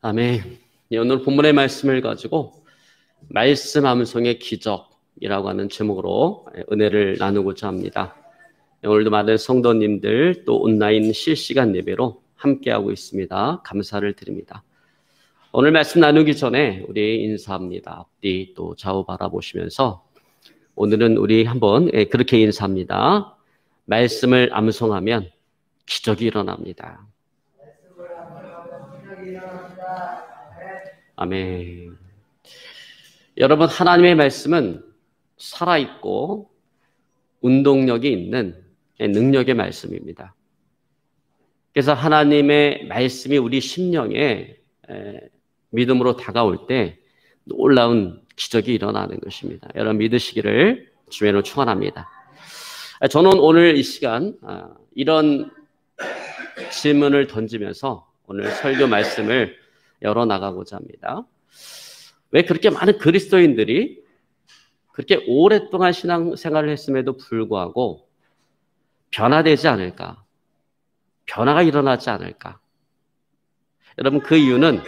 아멘. 오늘 본문의 말씀을 가지고 말씀 암송의 기적이라고 하는 제목으로 은혜를 나누고자 합니다. 오늘도 많은 성도님들 또 온라인 실시간 예배로 함께하고 있습니다. 감사를 드립니다. 오늘 말씀 나누기 전에 우리 인사합니다. 앞뒤 또 좌우 바라보시면서 오늘은 우리 한번 그렇게 인사합니다. 말씀을 암송하면 기적이 일어납니다. 아멘. 여러분, 하나님의 말씀은 살아있고 운동력이 있는 능력의 말씀입니다. 그래서 하나님의 말씀이 우리 심령에 믿음으로 다가올 때 놀라운 기적이 일어나는 것입니다. 여러분 믿으시기를 주님으로 축원합니다. 저는 오늘 이 시간 이런 질문을 던지면서 오늘 설교 말씀을 열어나가고자 합니다. 왜 그렇게 많은 그리스도인들이 그렇게 오랫동안 신앙생활을 했음에도 불구하고 변화되지 않을까? 변화가 일어나지 않을까? 여러분 그 이유는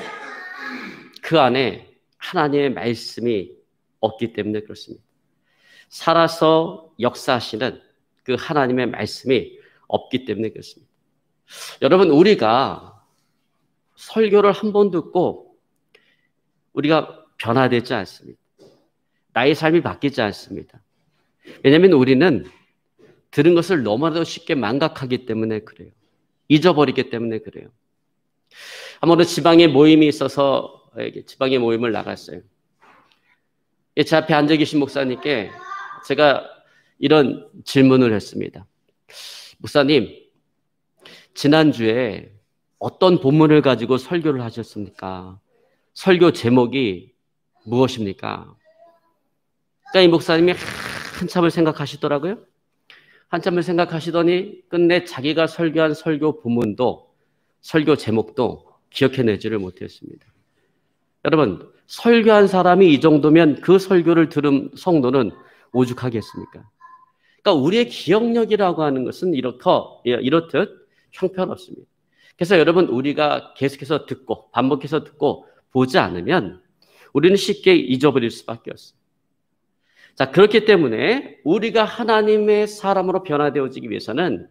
그 안에 하나님의 말씀이 없기 때문에 그렇습니다. 살아서 역사하시는 그 하나님의 말씀이 없기 때문에 그렇습니다. 여러분 우리가 설교를 한 번 듣고 우리가 변화되지 않습니다. 나의 삶이 바뀌지 않습니다. 왜냐하면 우리는 들은 것을 너무나도 쉽게 망각하기 때문에 그래요. 잊어버리기 때문에 그래요. 한번 지방에 모임이 있어서 지방에 모임을 나갔어요. 제 앞에 앉아 계신 목사님께 제가 이런 질문을 했습니다. 목사님, 지난주에 어떤 본문을 가지고 설교를 하셨습니까? 설교 제목이 무엇입니까? 그러니까 이 목사님이 한참을 생각하시더라고요. 한참을 생각하시더니 끝내 자기가 설교한 설교 본문도 설교 제목도 기억해내지를 못했습니다. 여러분, 설교한 사람이 이 정도면 그 설교를 들은 성도는 오죽하겠습니까? 그러니까 우리의 기억력이라고 하는 것은 이렇듯 형편없습니다. 그래서 여러분 우리가 계속해서 듣고 반복해서 듣고 보지 않으면 우리는 쉽게 잊어버릴 수밖에 없어요. 자, 그렇기 때문에 우리가 하나님의 사람으로 변화되어지기 위해서는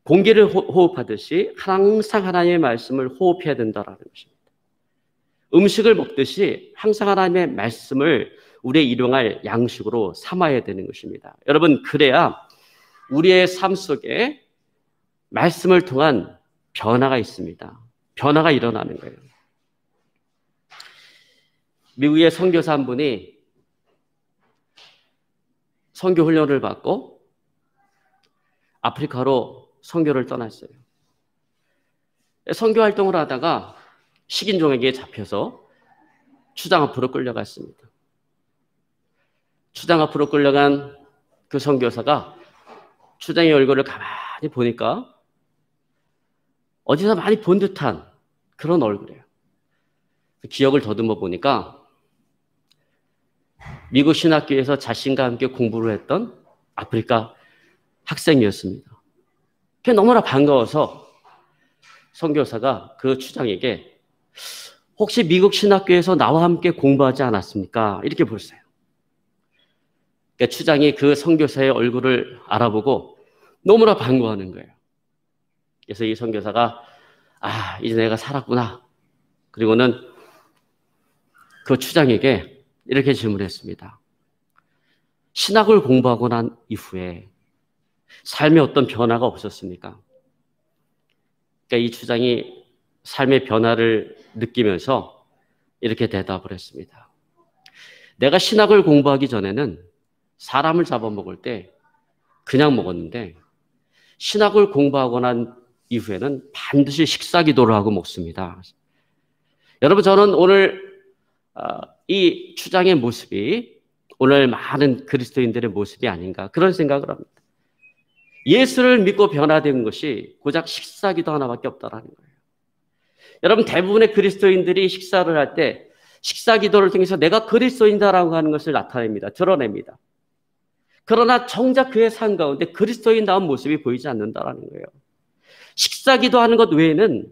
공기를 호흡하듯이 항상 하나님의 말씀을 호흡해야 된다는 것입니다. 음식을 먹듯이 항상 하나님의 말씀을 우리의 일용할 양식으로 삼아야 되는 것입니다. 여러분 그래야 우리의 삶 속에 말씀을 통한 변화가 있습니다. 변화가 일어나는 거예요. 미국의 선교사 한 분이 선교 훈련을 받고 아프리카로 선교를 떠났어요. 선교 활동을 하다가 식인종에게 잡혀서 추장 앞으로 끌려갔습니다. 추장 앞으로 끌려간 그 선교사가 추장의 얼굴을 가만히 보니까 어디서 많이 본 듯한 그런 얼굴이에요. 기억을 더듬어 보니까 미국 신학교에서 자신과 함께 공부를 했던 아프리카 학생이었습니다. 그게 너무나 반가워서 선교사가 그 추장에게 혹시 미국 신학교에서 나와 함께 공부하지 않았습니까? 이렇게 물었어요. 그러니까 추장이 그 선교사의 얼굴을 알아보고 너무나 반가워하는 거예요. 그래서 이 선교사가 이제 내가 살았구나. 그리고는 그 추장에게 이렇게 질문했습니다. 신학을 공부하고 난 이후에 삶에 어떤 변화가 없었습니까? 그러니까 이 추장이 삶의 변화를 느끼면서 이렇게 대답을 했습니다. 내가 신학을 공부하기 전에는 사람을 잡아먹을 때 그냥 먹었는데 신학을 공부하고 난 이후에는 반드시 식사 기도를 하고 먹습니다. 여러분 저는 오늘 이 추장의 모습이 오늘 많은 그리스도인들의 모습이 아닌가 그런 생각을 합니다. 예수를 믿고 변화된 것이 고작 식사 기도 하나밖에 없다라는 거예요. 여러분 대부분의 그리스도인들이 식사를 할 때 식사 기도를 통해서 내가 그리스도인다라고 하는 것을 나타냅니다. 드러냅니다. 그러나 정작 그의 삶 가운데 그리스도인다운 모습이 보이지 않는다라는 거예요. 식사 기도하는 것 외에는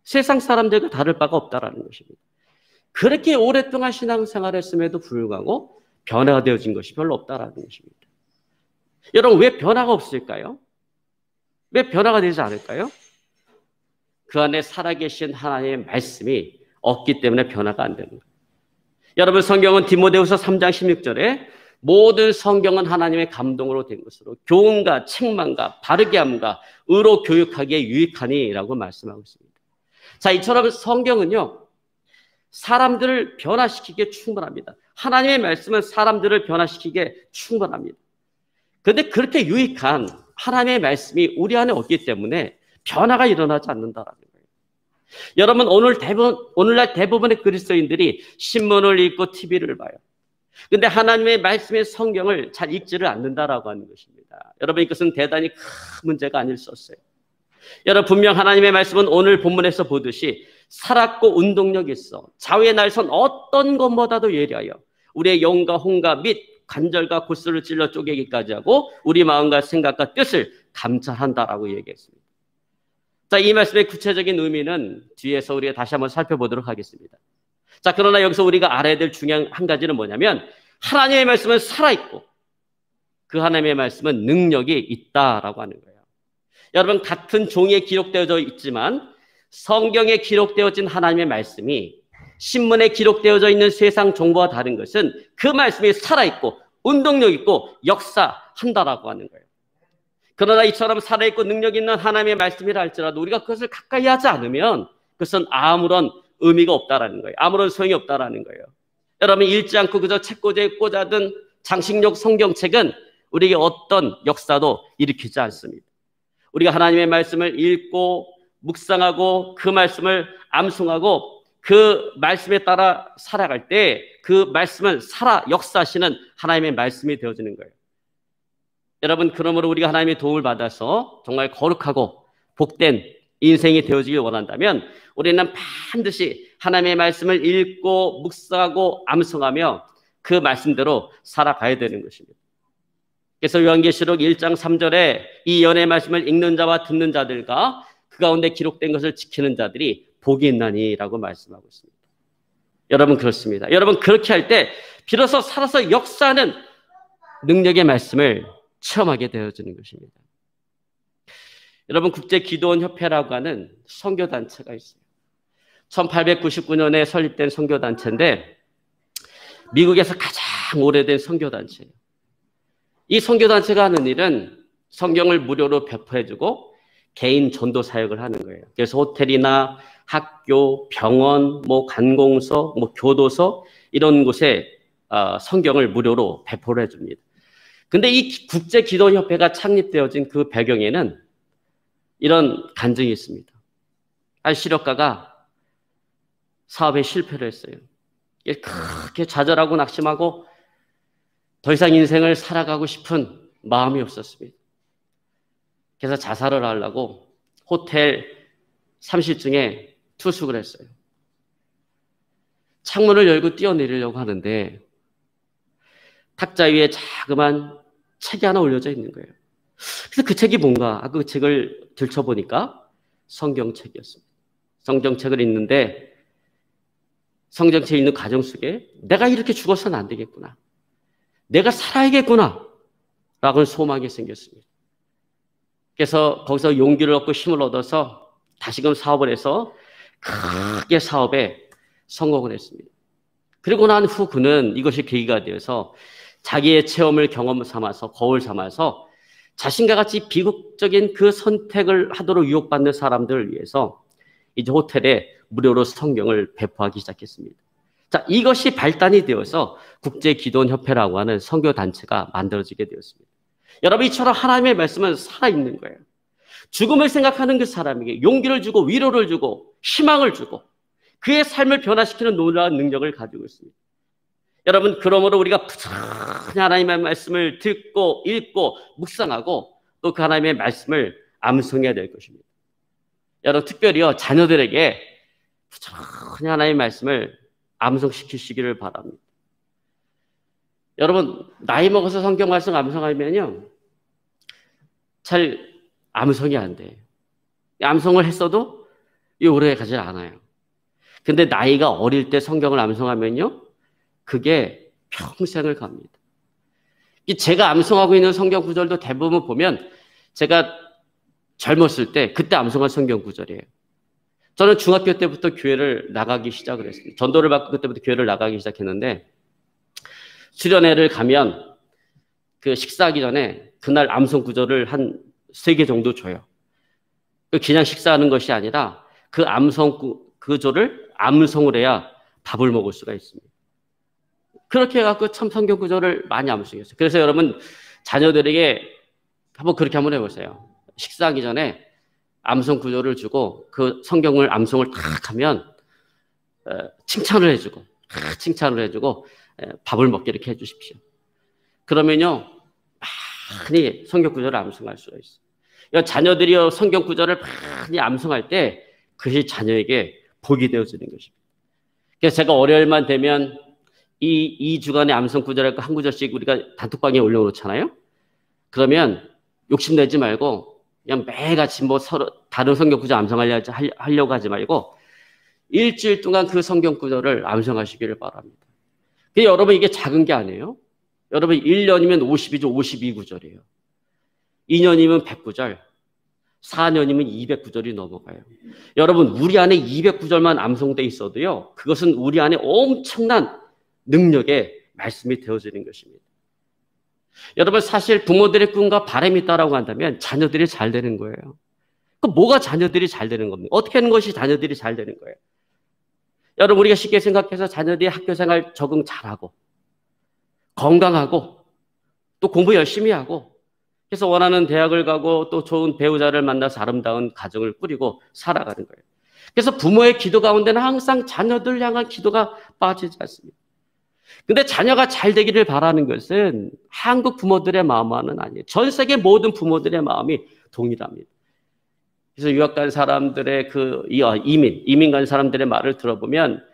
세상 사람들과 다를 바가 없다라는 것입니다. 그렇게 오랫동안 신앙생활을 했음에도 불구하고 변화가 되어진 것이 별로 없다라는 것입니다. 여러분, 왜 변화가 없을까요? 왜 변화가 되지 않을까요? 그 안에 살아계신 하나님의 말씀이 없기 때문에 변화가 안 되는 거예요. 여러분, 성경은 디모데후서 3장 16절에 모든 성경은 하나님의 감동으로 된 것으로 교훈과 책망과 바르게 함과 의로 교육하기에 유익하니라고 말씀하고 있습니다. 자, 이처럼 성경은요, 사람들을 변화시키기에 충분합니다. 하나님의 말씀은 사람들을 변화시키기에 충분합니다. 그런데 그렇게 유익한 하나님의 말씀이 우리 안에 없기 때문에 변화가 일어나지 않는다라는 거예요. 여러분, 오늘날 대부분의 그리스도인들이 신문을 읽고 TV를 봐요. 근데 하나님의 말씀의 성경을 잘 읽지를 않는다라고 하는 것입니다. 여러분, 이것은 대단히 큰 문제가 아닐 수 없어요. 여러분, 분명 하나님의 말씀은 오늘 본문에서 보듯이 살았고 운동력이 있어 좌우의 날선 어떤 것보다도 예리하여 우리의 영과 혼과 및 관절과 골수를 찔러 쪼개기까지 하고 우리 마음과 생각과 뜻을 감찰한다라고 얘기했습니다. 자, 이 말씀의 구체적인 의미는 뒤에서 우리가 다시 한번 살펴보도록 하겠습니다. 자, 그러나 여기서 우리가 알아야 될 중요한 한 가지는 뭐냐면 하나님의 말씀은 살아있고 그 하나님의 말씀은 능력이 있다라고 하는 거예요. 여러분, 같은 종이에 기록되어져 있지만 성경에 기록되어진 하나님의 말씀이 신문에 기록되어져 있는 세상 정보와 다른 것은 그 말씀이 살아있고 운동력 있고 역사한다라고 하는 거예요. 그러나 이처럼 살아있고 능력 있는 하나님의 말씀이라 할지라도 우리가 그것을 가까이 하지 않으면 그것은 아무런 의미가 없다라는 거예요. 아무런 소용이 없다라는 거예요. 여러분, 읽지 않고 그저 책꽂이에 꽂아둔 장식용 성경책은 우리에게 어떤 역사도 일으키지 않습니다. 우리가 하나님의 말씀을 읽고 묵상하고 그 말씀을 암송하고 그 말씀에 따라 살아갈 때 그 말씀은 살아 역사하시는 하나님의 말씀이 되어지는 거예요. 여러분, 그러므로 우리가 하나님의 도움을 받아서 정말 거룩하고 복된 인생이 되어지길 원한다면 우리는 반드시 하나님의 말씀을 읽고 묵상하고 암송하며 그 말씀대로 살아가야 되는 것입니다. 그래서 요한계시록 1장 3절에 이 연의 말씀을 읽는 자와 듣는 자들과 그 가운데 기록된 것을 지키는 자들이 복이 있나니라고 말씀하고 있습니다. 여러분, 그렇습니다. 여러분, 그렇게 할 때 비로소 살아서 역사하는 능력의 말씀을 체험하게 되어지는 것입니다. 여러분, 국제기도원협회라고 하는 선교단체가 있어요. 1899년에 설립된 선교단체인데 미국에서 가장 오래된 선교단체예요. 이 선교단체가 하는 일은 성경을 무료로 배포해주고 개인 전도 사역을 하는 거예요. 그래서 호텔이나 학교, 병원, 관공서, 교도소 이런 곳에 성경을 무료로 배포를 해줍니다. 근데 이 국제기도협회가 창립되어진 그 배경에는 이런 간증이 있습니다. 한 실업가가 사업에 실패를 했어요. 크게 좌절하고 낙심하고 더 이상 인생을 살아가고 싶은 마음이 없었습니다. 그래서 자살을 하려고 호텔 30층에 투숙을 했어요. 창문을 열고 뛰어내리려고 하는데 탁자 위에 자그만 책이 하나 올려져 있는 거예요. 그래서 그 책이 뭔가 그 책을 들춰보니까 성경책이었습니다. 성경책을 읽는데 성경책에 있는 가정 속에 내가 이렇게 죽어서는 안 되겠구나. 내가 살아야겠구나. 라고 소망이 생겼습니다. 그래서 거기서 용기를 얻고 힘을 얻어서 다시금 사업을 해서 크게 사업에 성공을 했습니다. 그리고 난 후 그는 이것이 계기가 되어서 자기의 체험을 경험 삼아서 거울 삼아서 자신과 같이 비극적인 그 선택을 하도록 유혹받는 사람들을 위해서 이제 호텔에 무료로 성경을 배포하기 시작했습니다. 자, 이것이 발단이 되어서 국제기도원협회라고 하는 선교단체가 만들어지게 되었습니다. 여러분, 이처럼 하나님의 말씀은 살아있는 거예요. 죽음을 생각하는 그 사람에게 용기를 주고 위로를 주고 희망을 주고 그의 삶을 변화시키는 놀라운 능력을 가지고 있습니다. 여러분, 그러므로 우리가 부지런히 하나님의 말씀을 듣고 읽고 묵상하고 또 그 하나님의 말씀을 암송해야 될 것입니다. 여러분, 특별히요 자녀들에게 부지런히 하나님의 말씀을 암송시키시기를 바랍니다. 여러분, 나이 먹어서 성경 말씀 암송하면요 잘 암송이 안 돼요. 암송을 했어도 이 오래 가지 않아요. 근데 나이가 어릴 때 성경을 암송하면요, 그게 평생을 갑니다. 제가 암송하고 있는 성경 구절도 대부분 보면 제가 젊었을 때 그때 암송한 성경 구절이에요. 저는 중학교 때부터 교회를 나가기 시작을 했습니다. 전도를 받고 그때부터 교회를 나가기 시작했는데, 수련회를 가면 그 식사하기 전에 그날 암송 구절을 한 3개 정도 줘요. 그냥 식사하는 것이 아니라 그 암송 구절을 암송을 해야 밥을 먹을 수가 있습니다. 그렇게 해갖고 참 성경 구절을 많이 암송했어요. 그래서 여러분 자녀들에게 그렇게 한번 해보세요. 식사하기 전에 암송 구절을 주고 그 성경을 암송을 탁 하면 칭찬을 해주고 밥을 먹게 이렇게 해주십시오. 그러면요 많이 성경 구절을 암송할 수가 있어요. 자녀들이 성경 구절을 많이 암송할 때 그것이 자녀에게 복이 되어지는 것입니다. 그래서 제가 월요일만 되면 이 주간의 암송 구절을 한 구절씩 우리가 단톡방에 올려놓잖아요. 그러면 욕심내지 말고 그냥 매일같이 서로 다른 성경 구절 암송하려고 하지 말고 일주일 동안 그 성경 구절을 암송하시기를 바랍니다. 여러분 이게 작은 게 아니에요. 여러분 1년이면 50이죠. 52구절이에요. 2년이면 100구절, 4년이면 200구절이 넘어가요. 여러분 우리 안에 200구절만 암송돼 있어도요, 그것은 우리 안에 엄청난 능력의 말씀이 되어지는 것입니다. 여러분 사실 부모들의 꿈과 바람이 있다라고 한다면 자녀들이 잘 되는 거예요. 뭐가 자녀들이 잘 되는 겁니까? 어떻게 하는 것이 자녀들이 잘 되는 거예요? 여러분 우리가 쉽게 생각해서 자녀들이 학교생활 적응 잘하고 건강하고 또 공부 열심히 하고 그래서 원하는 대학을 가고 또 좋은 배우자를 만나서 아름다운 가정을 꾸리고 살아가는 거예요. 그래서 부모의 기도 가운데는 항상 자녀들 향한 기도가 빠지지 않습니다. 근데 자녀가 잘 되기를 바라는 것은 한국 부모들의 마음만은 아니에요. 전 세계 모든 부모들의 마음이 동일합니다. 그래서 유학 간 사람들의 이민 간 사람들의 말을 들어보면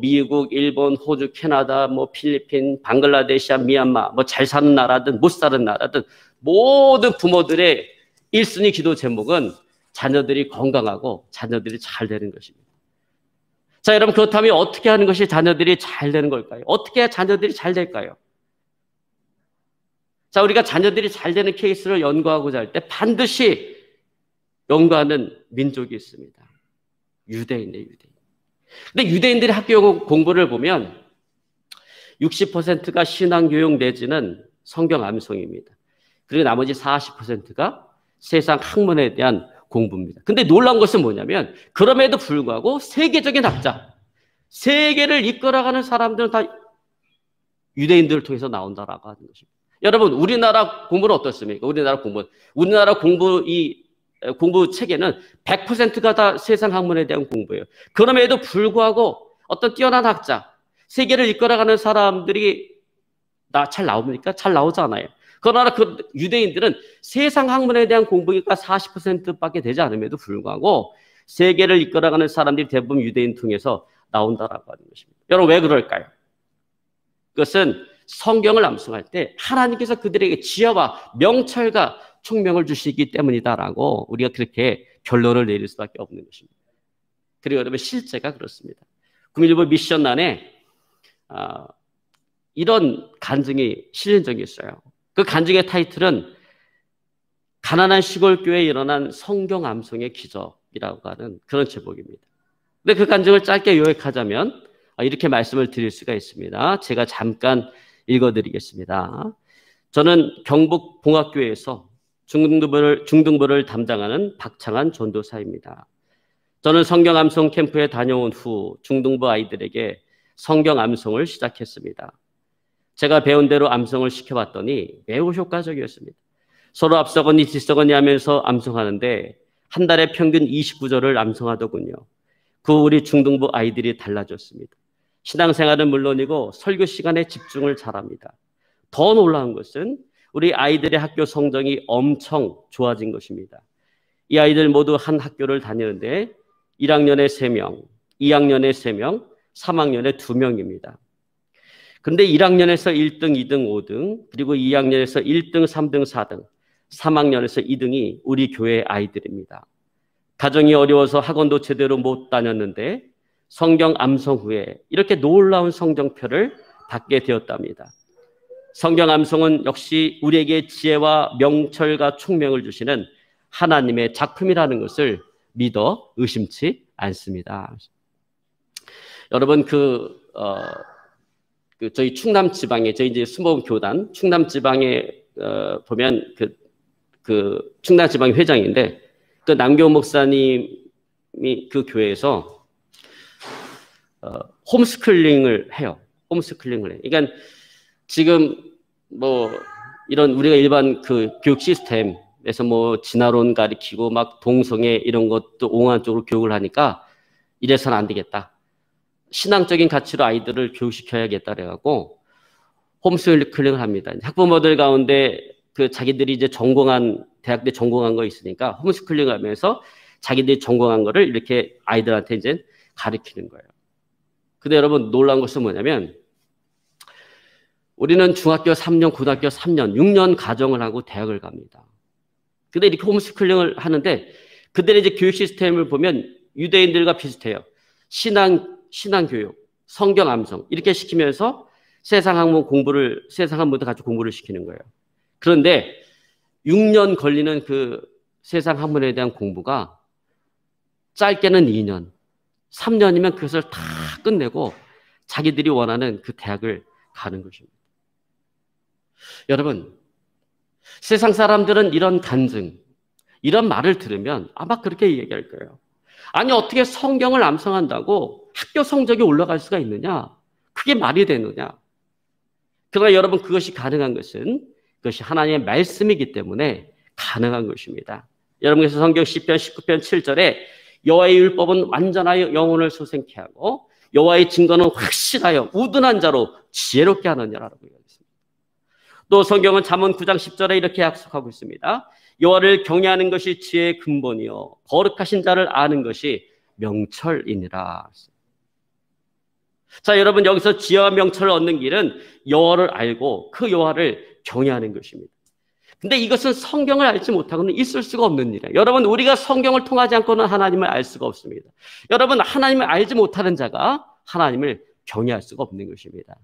미국, 일본, 호주, 캐나다, 필리핀, 방글라데시아, 미얀마, 잘 사는 나라든 못 사는 나라든 모든 부모들의 1순위 기도 제목은 자녀들이 건강하고 자녀들이 잘 되는 것입니다. 자, 여러분 그렇다면 어떻게 하는 것이 자녀들이 잘 되는 걸까요? 어떻게 해야 자녀들이 잘 될까요? 자, 우리가 자녀들이 잘 되는 케이스를 연구하고자 할 때 반드시 연구하는 민족이 있습니다. 유대인이에요, 유대인. 근데 유대인들의 학교 공부를 보면 60%가 신앙교육 내지는 성경 암송입니다. 그리고 나머지 40%가 세상 학문에 대한 공부입니다. 근데 놀라운 것은 뭐냐면 그럼에도 불구하고 세계적인 학자, 세계를 이끌어가는 사람들은 다 유대인들을 통해서 나온다라고 하는 것입니다. 여러분 우리나라 공부는 어떻습니까? 우리나라 공부 체계는 100%가 다 세상 학문에 대한 공부예요. 그럼에도 불구하고 어떤 뛰어난 학자, 세계를 이끌어가는 사람들이 잘 나옵니까? 잘 나오지 않아요. 그러나 그 유대인들은 세상 학문에 대한 공부가 40%밖에 되지 않음에도 불구하고 세계를 이끌어가는 사람들이 대부분 유대인 통해서 나온다라고 하는 것입니다. 여러분 왜 그럴까요? 그것은 성경을 암송할 때 하나님께서 그들에게 지혜와 명철과 총명을 주시기 때문이다라고 우리가 그렇게 결론을 내릴 수밖에 없는 것입니다. 그리고 여러분 실제가 그렇습니다. 국민일보 미션란에 이런 간증이 실린 적이 있어요. 그 간증의 타이틀은 가난한 시골 교회에 일어난 성경 암송의 기적이라고 하는 그런 제목입니다. 근데 그 간증을 짧게 요약하자면 이렇게 말씀을 드릴 수가 있습니다. 제가 잠깐 읽어드리겠습니다. 저는 경북 봉합교회에서 중등부를 담당하는 박창한 전도사입니다. 저는 성경 암송 캠프에 다녀온 후 중등부 아이들에게 성경 암송을 시작했습니다. 제가 배운 대로 암송을 시켜봤더니 매우 효과적이었습니다. 서로 앞서거니 뒤서거니 하면서 암송하는데 한 달에 평균 29절을 암송하더군요. 그 우리 중등부 아이들이 달라졌습니다. 신앙생활은 물론이고 설교 시간에 집중을 잘합니다. 더 놀라운 것은 우리 아이들의 학교 성적이 엄청 좋아진 것입니다. 이 아이들 모두 한 학교를 다니는데 1학년에 3명, 2학년에 3명, 3학년에 2명입니다. 그런데 1학년에서 1등, 2등, 5등, 그리고 2학년에서 1등, 3등, 4등, 3학년에서 2등이 우리 교회 아이들입니다. 가정이 어려워서 학원도 제대로 못 다녔는데 성경 암송 후에 이렇게 놀라운 성경표를 받게 되었답니다. 성경 암송은 역시 우리에게 지혜와 명철과 총명을 주시는 하나님의 작품이라는 것을 믿어 의심치 않습니다. 여러분 저희 충남 지방에 저희 이제 수목원 교단 충남 지방에 보면 그 충남 지방 회장인데 그 남교 목사님이 그 교회에서 홈스쿨링을 해요. 홈스쿨링을 해. 그러니까 지금 뭐 이런 우리가 일반 그 교육 시스템에서 뭐 진화론 가리키고 막 동성애 이런 것도 옹호적으로 교육을 하니까 이래서는 안 되겠다. 신앙적인 가치로 아이들을 교육시켜야겠다 그래갖고 홈스쿨링을 합니다. 학부모들 가운데 그 자기들이 이제 전공한 대학 때 전공한 거 있으니까 홈스쿨링 하면서 자기들이 전공한 거를 이렇게 아이들한테 이제 가르치는 거예요. 근데 여러분 놀라운 것은 뭐냐면 우리는 중학교 3년, 고등학교 3년, 6년 가정을 하고 대학을 갑니다. 근데 이렇게 홈스쿨링을 하는데 그들의 이제 교육 시스템을 보면 유대인들과 비슷해요. 신앙교육, 성경 암송 이렇게 시키면서 세상 학문도 같이 공부를 시키는 거예요. 그런데 6년 걸리는 그 세상 학문에 대한 공부가 짧게는 2년, 3년이면 그것을 다 끝내고 자기들이 원하는 그 대학을 가는 것입니다. 여러분, 세상 사람들은 이런 간증, 이런 말을 들으면 아마 그렇게 얘기할 거예요. 아니 어떻게 성경을 암송한다고 학교 성적이 올라갈 수가 있느냐? 그게 말이 되느냐? 그러나 여러분 그것이 가능한 것은 그것이 하나님의 말씀이기 때문에 가능한 것입니다. 여러분께서 성경 시편 19편 7절에 여호와의 율법은 완전하여 영혼을 소생케 하고 여호와의 증거는 확실하여 우둔한 자로 지혜롭게 하느냐라고 얘기했습니다. 또 성경은 잠언 9장 10절에 이렇게 약속하고 있습니다. 여호와를 경외하는 것이 지혜의 근본이요 거룩하신 자를 아는 것이 명철이니라. 자, 여러분 여기서 지혜와 명철을 얻는 길은 여호와를 알고 그 여호와를 경외하는 것입니다. 근데 이것은 성경을 알지 못하고는 있을 수가 없는 일이에요. 여러분 우리가 성경을 통하지 않고는 하나님을 알 수가 없습니다. 여러분 하나님을 알지 못하는 자가 하나님을 경외할 수가 없는 것입니다.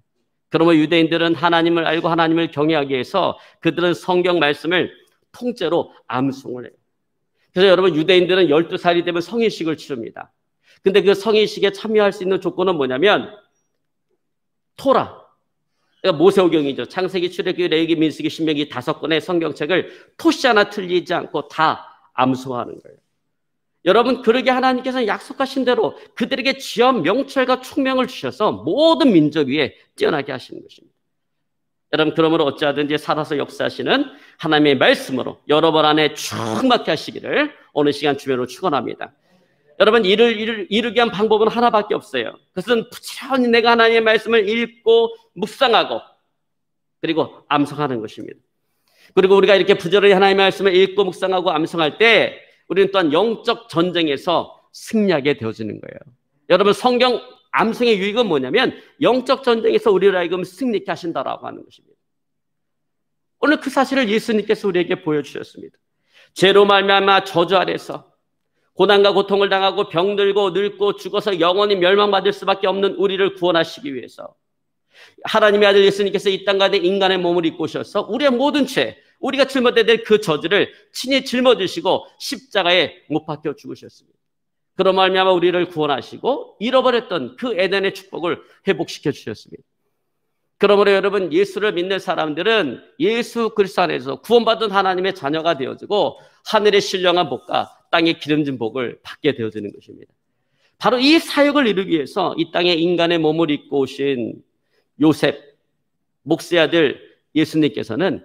그러면 유대인들은 하나님을 알고 하나님을 경외하기 위해서 그들은 성경 말씀을 통째로 암송을 해요. 그래서 여러분 유대인들은 12살이 되면 성인식을 치릅니다. 근데 그 성인식에 참여할 수 있는 조건은 뭐냐면 토라, 그러니까 모세오경이죠. 창세기, 출애굽기, 레위기, 민수기, 신명기 5권의 성경책을 토시 하나 틀리지 않고 다 암송하는 거예요. 여러분 그러게 하나님께서는 약속하신 대로 그들에게 지혜와 명철과 총명을 주셔서 모든 민족 위에 뛰어나게 하시는 것입니다. 여러분 그러므로 어찌하든지 살아서 역사하시는 하나님의 말씀으로 여러분 안에 충만케 하시기를 오늘 시간 주변으로 축원합니다. 여러분 이를 이루기 위한 방법은 하나밖에 없어요. 그것은 부지런히 내가 하나님의 말씀을 읽고 묵상하고 그리고 암송하는 것입니다. 그리고 우리가 이렇게 부지런히 하나님의 말씀을 읽고 묵상하고 암송할 때 우리는 또한 영적 전쟁에서 승리하게 되어지는 거예요. 여러분 성경 암송의 유익은 뭐냐면 영적 전쟁에서 우리를 하여금 승리케 하신다라고 하는 것입니다. 오늘 그 사실을 예수님께서 우리에게 보여주셨습니다. 죄로 말미암아 저주 아래서 고난과 고통을 당하고 병들고 늙고 죽어서 영원히 멸망받을 수밖에 없는 우리를 구원하시기 위해서 하나님의 아들 예수님께서 이 땅 가운데 인간의 몸을 입고 오셔서 우리의 모든 죄, 우리가 짊어져야 될 그 저주를 친히 짊어지시고 십자가에 못 박혀 죽으셨습니다. 그로 말미암아 우리를 구원하시고 잃어버렸던 그 에덴의 축복을 회복시켜 주셨습니다. 그러므로 여러분 예수를 믿는 사람들은 예수 그리스도 안에서 구원받은 하나님의 자녀가 되어지고 하늘의 신령한 복과 땅의 기름진 복을 받게 되어지는 것입니다. 바로 이 사역을 이루기 위해서 이 땅에 인간의 몸을 입고 오신 요셉, 목수의 아들 예수님께서는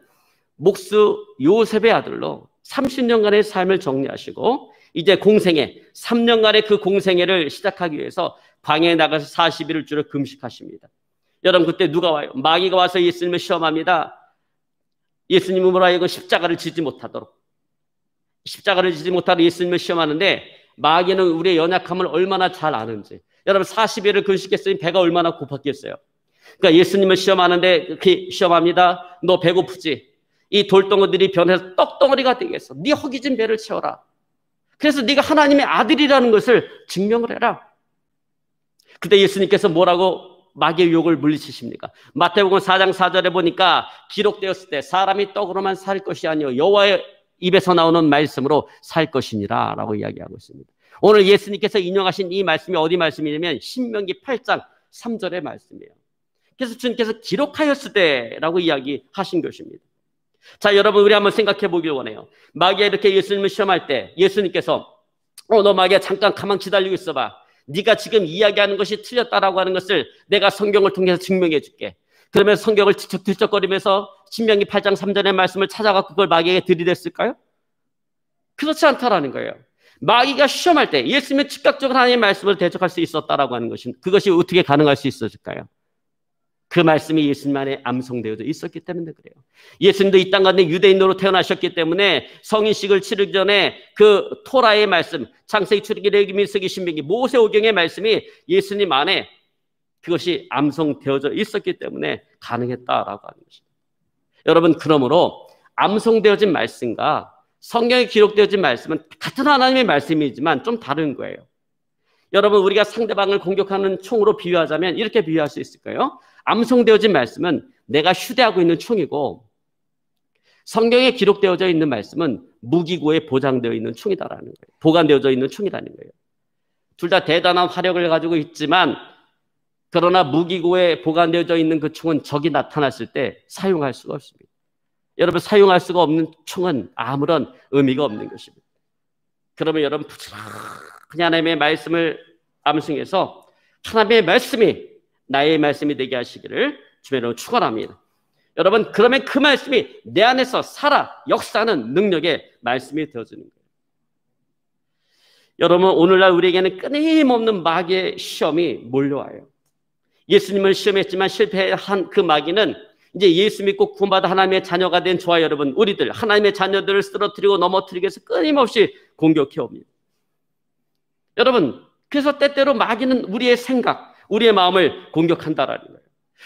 목수 요셉의 아들로 30년간의 삶을 정리하시고 이제 공생애 3년간의 그 공생애를 시작하기 위해서 광야에 나가서 40일을 주로 금식하십니다. 여러분 그때 누가 와요? 마귀가 와서 예수님을 시험합니다. 예수님으로 하여금 십자가를 지지 못하도록 예수님을 시험하는데 마귀는 우리의 연약함을 얼마나 잘 아는지 여러분 40일을 금식했으니 배가 얼마나 고팠겠어요. 그러니까 예수님을 시험하는데 이렇게 시험합니다. 너 배고프지? 이 돌덩어들이 변해서 떡덩어리가 되겠어. 네 허기진 배를 채워라. 그래서 네가 하나님의 아들이라는 것을 증명을 해라. 그때 예수님께서 뭐라고 마귀의 유혹을 물리치십니까? 마태복음 4장 4절에 보니까 기록되었을 때 사람이 떡으로만 살 것이 아니요 여호와의 입에서 나오는 말씀으로 살 것이니라 라고 이야기하고 있습니다. 오늘 예수님께서 인용하신 이 말씀이 어디 말씀이냐면 신명기 8장 3절의 말씀이에요. 그래서 주님께서 기록하였을 때라고 이야기하신 것입니다. 자, 여러분 우리 한번 생각해 보길 원해요. 마귀가 이렇게 예수님을 시험할 때 예수님께서 너 마귀야 잠깐 가만 기다리고 있어봐. 네가 지금 이야기하는 것이 틀렸다라고 하는 것을 내가 성경을 통해서 증명해 줄게. 그러면서 성경을 뒤척뒤척거리면서 신명기 8장 3절의 말씀을 찾아갖고 그걸 마귀에게 들이댔을까요? 그렇지 않다라는 거예요. 마귀가 시험할 때 예수님은 즉각적으로 하나님의 말씀을 대적할 수 있었다라고 하는 것이 그것이 어떻게 가능할 수 있었을까요? 그 말씀이 예수님 안에 암송되어져 있었기 때문에 그래요. 예수님도 이 땅 가운데 유대인으로 태어나셨기 때문에 성인식을 치르기 전에 그 토라의 말씀, 창세기, 출애굽기, 레위기, 민수기, 신명기, 모세오경의 말씀이 예수님 안에 그것이 암송되어져 있었기 때문에 가능했다라고 하는 것입니다. 여러분, 그러므로 암송되어진 말씀과 성경에 기록되어진 말씀은 같은 하나님의 말씀이지만 좀 다른 거예요. 여러분, 우리가 상대방을 공격하는 총으로 비유하자면 이렇게 비유할 수 있을까요? 암송되어진 말씀은 내가 휴대하고 있는 총이고 성경에 기록되어져 있는 말씀은 무기고에 보장되어 있는 총이다라는 거예요. 보관되어져 있는 총이라는 거예요. 둘 다 대단한 화력을 가지고 있지만 그러나 무기고에 보관되어져 있는 그 총은 적이 나타났을 때 사용할 수가 없습니다. 여러분, 사용할 수가 없는 총은 아무런 의미가 없는 것입니다. 그러면 여러분 부지런히 하나님의 말씀을 암송해서 하나님의 말씀이 나의 말씀이 되게 하시기를 주님으로 축원합니다. 여러분, 그러면 그 말씀이 내 안에서 살아 역사하는 능력의 말씀이 되어지는 거예요. 여러분, 오늘날 우리에게는 끊임없는 마귀의 시험이 몰려와요. 예수님을 시험했지만 실패한 그 마귀는 이제 예수 믿고 구원받아 하나님의 자녀가 된 저와 여러분, 우리들 하나님의 자녀들을 쓰러뜨리고 넘어뜨리기 위해서 끊임없이 공격해 옵니다. 여러분, 그래서 때때로 마귀는 우리의 생각, 우리의 마음을 공격한다라는 거예요.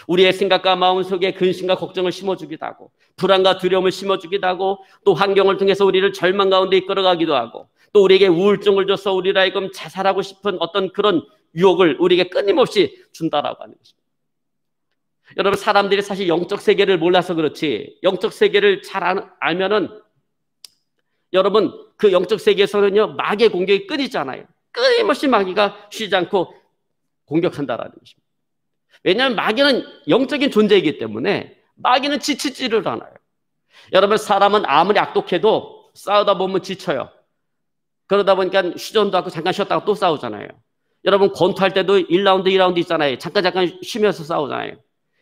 우리의 생각과 마음 속에 근심과 걱정을 심어주기도 하고 불안과 두려움을 심어주기도 하고 또 환경을 통해서 우리를 절망 가운데 이끌어가기도 하고 또 우리에게 우울증을 줘서 우리를 하여금 자살하고 싶은 어떤 그런 유혹을 우리에게 끊임없이 준다라고 하는 것입니다. 여러분, 사람들이 사실 영적 세계를 몰라서 그렇지 영적 세계를 잘 알면은 여러분 그 영적 세계에서는요 마귀의 공격이 끊이지 않아요. 끊임없이 마귀가 쉬지 않고 공격한다라는 것입니다. 왜냐하면 마귀는 영적인 존재이기 때문에 마귀는 지치지를 않아요. 여러분, 사람은 아무리 악독해도 싸우다 보면 지쳐요. 그러다 보니까 휴전도 하고 잠깐 쉬었다가 또 싸우잖아요. 여러분, 권투할 때도 1라운드, 2라운드 있잖아요. 잠깐 쉬면서 싸우잖아요.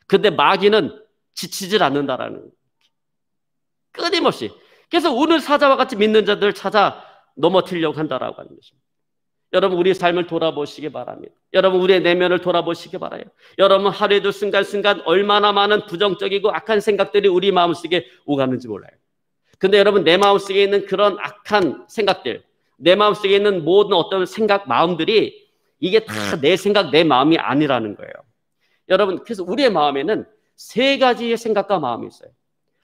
근데 마귀는 지치질 않는다라는 거예요. 끊임없이. 그래서 오늘 사자와 같이 믿는 자들을 찾아 넘어뜨리려고 한다라고 하는 것입니다. 여러분, 우리 삶을 돌아보시기 바랍니다. 여러분, 우리의 내면을 돌아보시기 바라요. 여러분, 하루에도 순간순간 얼마나 많은 부정적이고 악한 생각들이 우리 마음속에 오가는지 몰라요. 근데 여러분, 내 마음속에 있는 그런 악한 생각들, 내 마음속에 있는 모든 어떤 생각, 마음들이 이게 다 내 생각, 내 마음이 아니라는 거예요. 여러분, 그래서 우리의 마음에는 세 가지의 생각과 마음이 있어요.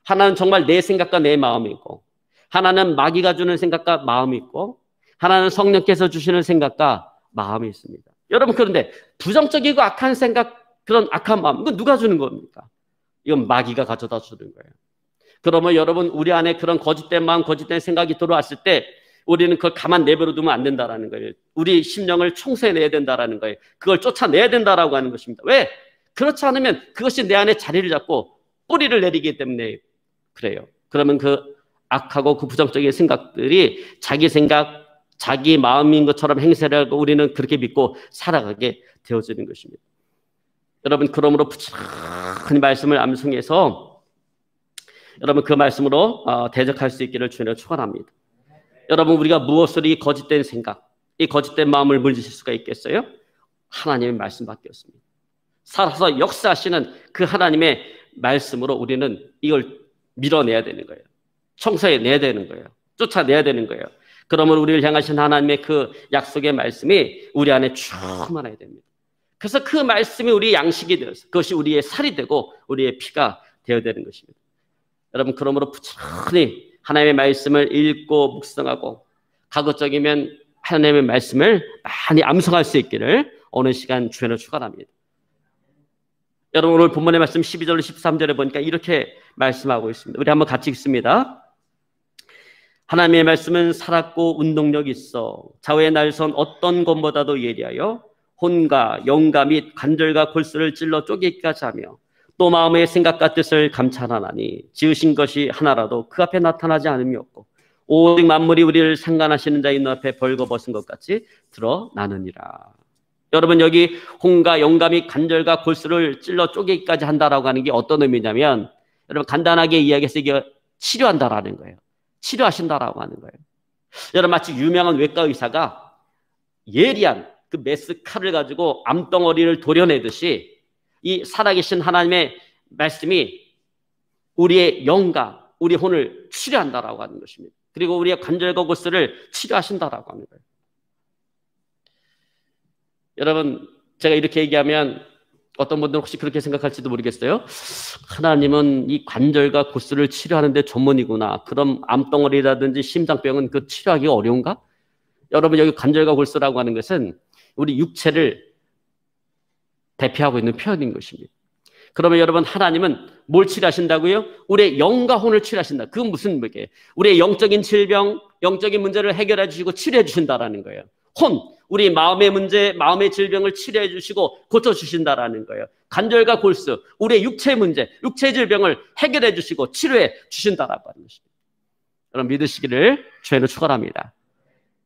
하나는 정말 내 생각과 내 마음이 있고, 하나는 마귀가 주는 생각과 마음이 있고, 하나는 성령께서 주시는 생각과 마음이 있습니다. 여러분, 그런데 부정적이고 악한 생각, 그런 악한 마음, 이건 누가 주는 겁니까? 이건 마귀가 가져다 주는 거예요. 그러면 여러분, 우리 안에 그런 거짓된 마음, 거짓된 생각이 들어왔을 때 우리는 그걸 가만 내버려 두면 안 된다라는 거예요. 우리 심령을 청소해내야 된다라는 거예요. 그걸 쫓아내야 된다라고 하는 것입니다. 왜? 그렇지 않으면 그것이 내 안에 자리를 잡고 뿌리를 내리기 때문에 그래요. 그러면 그 악하고 그 부정적인 생각들이 자기 생각, 자기 마음인 것처럼 행세를 하고 우리는 그렇게 믿고 살아가게 되어지는 것입니다. 여러분, 그러므로 부지런히 말씀을 암송해서 여러분 그 말씀으로 대적할 수 있기를 주님으로 축원합니다. 여러분, 우리가 무엇으로 이 거짓된 생각, 이 거짓된 마음을 물리칠 수가 있겠어요? 하나님의 말씀밖에 없습니다. 살아서 역사하시는 그 하나님의 말씀으로 우리는 이걸 밀어내야 되는 거예요. 청소해내야 되는 거예요. 쫓아내야 되는 거예요. 그러면 우리를 향하신 하나님의 그 약속의 말씀이 우리 안에 충만해야 됩니다. 그래서 그 말씀이 우리의 양식이 되어서 그것이 우리의 살이 되고 우리의 피가 되어야 되는 것입니다. 여러분, 그러므로 부지런히 하나님의 말씀을 읽고 묵상하고 가급적이면 하나님의 말씀을 많이 암송할 수 있기를 어느 시간 주연을 축원합니다. 여러분 오늘 본문의 말씀 12절 13절에 보니까 이렇게 말씀하고 있습니다. 우리 한번 같이 읽습니다. 하나님의 말씀은 살았고 운동력이 있어 좌우의 날선 어떤 것보다도 예리하여 혼과 영과 및 관절과 골수를 찔러 쪼개기까지 하며 또 마음의 생각과 뜻을 감찰하나니 지으신 것이 하나라도 그 앞에 나타나지 않음이 없고 오직 만물이 우리를 상관하시는 자의 눈앞에 벌거벗은 것 같이 드러나느니라. 여러분 여기 혼과 영과 및 관절과 골수를 찔러 쪼개기까지 한다라고 하는 게 어떤 의미냐면 여러분 간단하게 이야기해서 이게 치료한다라는 거예요. 치료하신다라고 하는 거예요. 여러분 마치 유명한 외과 의사가 예리한 그 메스 칼을 가지고 암덩어리를 도려내듯이 이 살아계신 하나님의 말씀이 우리의 영과 우리 혼을 치료한다라고 하는 것입니다. 그리고 우리의 관절과 골수를 치료하신다라고 하는 거예요. 여러분 제가 이렇게 얘기하면 어떤 분들은 혹시 그렇게 생각할지도 모르겠어요. 하나님은 이 관절과 골수를 치료하는 데 전문이구나. 그럼 암덩어리라든지 심장병은 그 치료하기가 어려운가? 여러분 여기 관절과 골수라고 하는 것은 우리 육체를 대표하고 있는 표현인 것입니다. 그러면 여러분 하나님은 뭘 치료하신다고요? 우리의 영과 혼을 치료하신다. 그건 무슨 얘기예요? 우리의 영적인 질병, 영적인 문제를 해결해 주시고 치료해 주신다라는 거예요. 혼, 우리 마음의 문제, 마음의 질병을 치료해 주시고 고쳐 주신다라는 거예요. 관절과 골수, 우리의 육체 문제, 육체 질병을 해결해 주시고 치료해 주신다라고 하는 것입니다. 여러분 믿으시기를 주의로 축원합니다.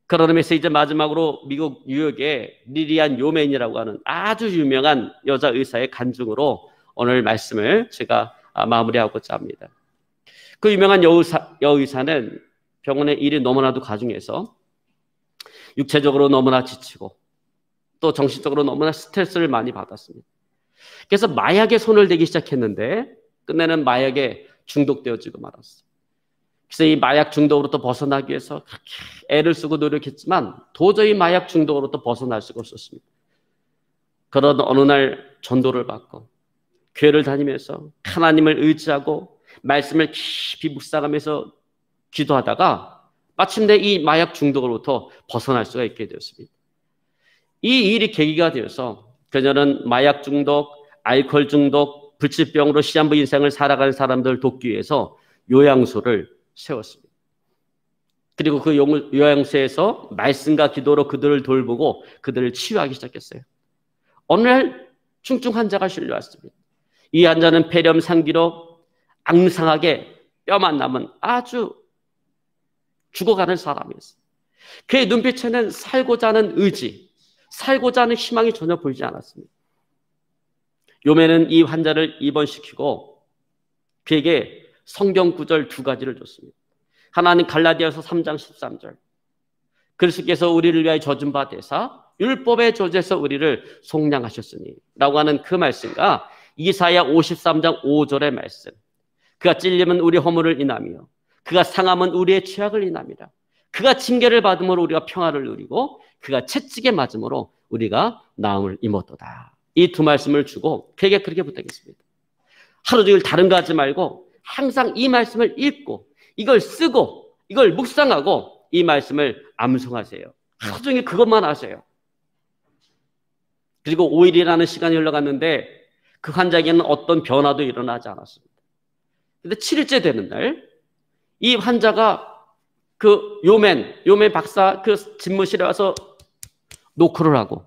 그런 의미에서 이제 마지막으로 미국 뉴욕의 리리안 요맨이라고 하는 아주 유명한 여자 의사의 간증으로 오늘 말씀을 제가 마무리하고자 합니다. 그 유명한 여의사는 병원에 일이 너무나도 가중해서 육체적으로 너무나 지치고 또 정신적으로 너무나 스트레스를 많이 받았습니다. 그래서 마약에 손을 대기 시작했는데 끝내는 마약에 중독되어지고 말았어요. 그래서 이 마약 중독으로부터 벗어나기 위해서 그렇게 애를 쓰고 노력했지만 도저히 마약 중독으로부터 벗어날 수가 없었습니다. 그런 어느 날 전도를 받고 교회를 다니면서 하나님을 의지하고 말씀을 깊이 묵상하면서 기도하다가 마침내 이 마약 중독으로부터 벗어날 수가 있게 되었습니다. 이 일이 계기가 되어서 그녀는 마약 중독, 알코올 중독, 불치병으로 시한부 인생을 살아가는 사람들을 돕기 위해서 요양소를 세웠습니다. 그리고 그 요양소에서 말씀과 기도로 그들을 돌보고 그들을 치유하기 시작했어요. 어느 날 중증 환자가 실려왔습니다. 이 환자는 폐렴 상기로 앙상하게 뼈만 남은 아주 죽어가는 사람이었어요. 그의 눈빛에는 살고자 하는 의지, 살고자 하는 희망이 전혀 보이지 않았습니다. 요매는 이 환자를 입원시키고 그에게 성경 구절 2가지를 줬습니다. 하나는 갈라디아서 3장 13절 그리스도께서 우리를 위하여 져준 바 되사 율법의 저주에서 우리를 속량하셨으니 라고 하는 그 말씀과 이사야 53장 5절의 말씀 그가 찔림은 우리 허물을 인하며 그가 상함은 우리의 죄악을 인함이라. 그가 징계를 받음으로 우리가 평화를 누리고 그가 채찍에 맞음으로 우리가 나음을 입었도다. 이 두 말씀을 주고 그에게 그렇게 부탁했습니다. 하루 종일 다른 거 하지 말고 항상 이 말씀을 읽고 이걸 쓰고 이걸 묵상하고 이 말씀을 암송하세요. 하루 종일 그것만 하세요. 그리고 5일이라는 시간이 흘러갔는데 그 환자에게는 어떤 변화도 일어나지 않았습니다. 그런데 7일째 되는 날 이 환자가 그 요맨 박사 그 집무실에 와서 노크를 하고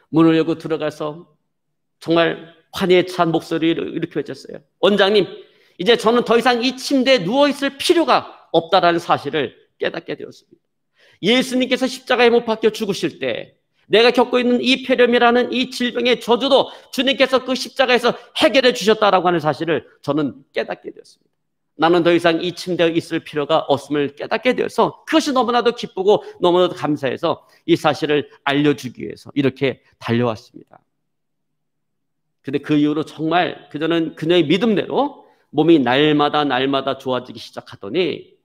문을 열고 들어가서 정말 환희에 찬 목소리를 이렇게 외쳤어요. 원장님, 이제 저는 더 이상 이 침대에 누워있을 필요가 없다라는 사실을 깨닫게 되었습니다. 예수님께서 십자가에 못 박혀 죽으실 때 내가 겪고 있는 이 폐렴이라는 이 질병의 저주도 주님께서 그 십자가에서 해결해 주셨다라고 하는 사실을 저는 깨닫게 되었습니다. 나는 더 이상 이 침대에 있을 필요가 없음을 깨닫게 되어서 그것이 너무나도 기쁘고 너무나도 감사해서 이 사실을 알려주기 위해서 이렇게 달려왔습니다. 근데 그 이후로 정말 그녀는 그녀의 믿음대로 몸이 날마다 좋아지기 시작하더니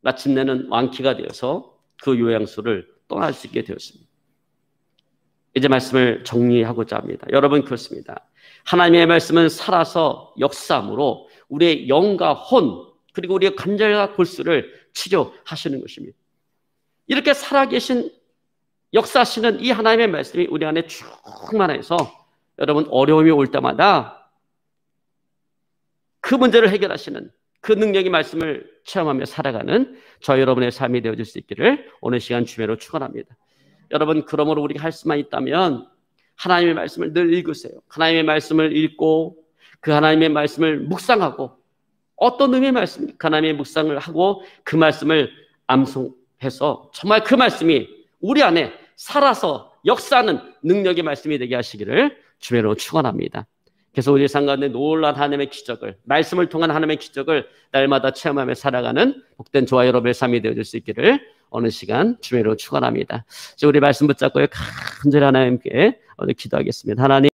마침내는 완쾌가 되어서 그 요양소를 떠날 수 있게 되었습니다. 이제 말씀을 정리하고자 합니다. 여러분 그렇습니다. 하나님의 말씀은 살아서 역사함으로 우리의 영과 혼 그리고 우리의 관절과 골수를 치료하시는 것입니다. 이렇게 살아계신 역사하시는 이 하나님의 말씀이 우리 안에 충만해서 여러분 어려움이 올 때마다 그 문제를 해결하시는 그 능력의 말씀을 체험하며 살아가는 저 여러분의 삶이 되어질 수 있기를 오늘 시간 주매로 축원합니다. 여러분, 그러므로 우리가 할 수만 있다면 하나님의 말씀을 늘 읽으세요. 하나님의 말씀을 읽고 그 하나님의 말씀을 묵상하고, 어떤 의미의 말씀입니까? 하나님의 묵상을 하고 그 말씀을 암송해서 정말 그 말씀이 우리 안에 살아서 역사하는 능력의 말씀이 되게 하시기를 주매로 축원합니다. 그래서 우리 삶 가운데 놀라운 하나님의 기적을, 말씀을 통한 하나님의 기적을 날마다 체험하며 살아가는 복된 저와 여러분의 삶이 되어질 수 있기를 어느 시간 주매로 축원합니다. 우리 말씀 붙잡고 간절히 하나님께 오늘 기도하겠습니다. 하나님,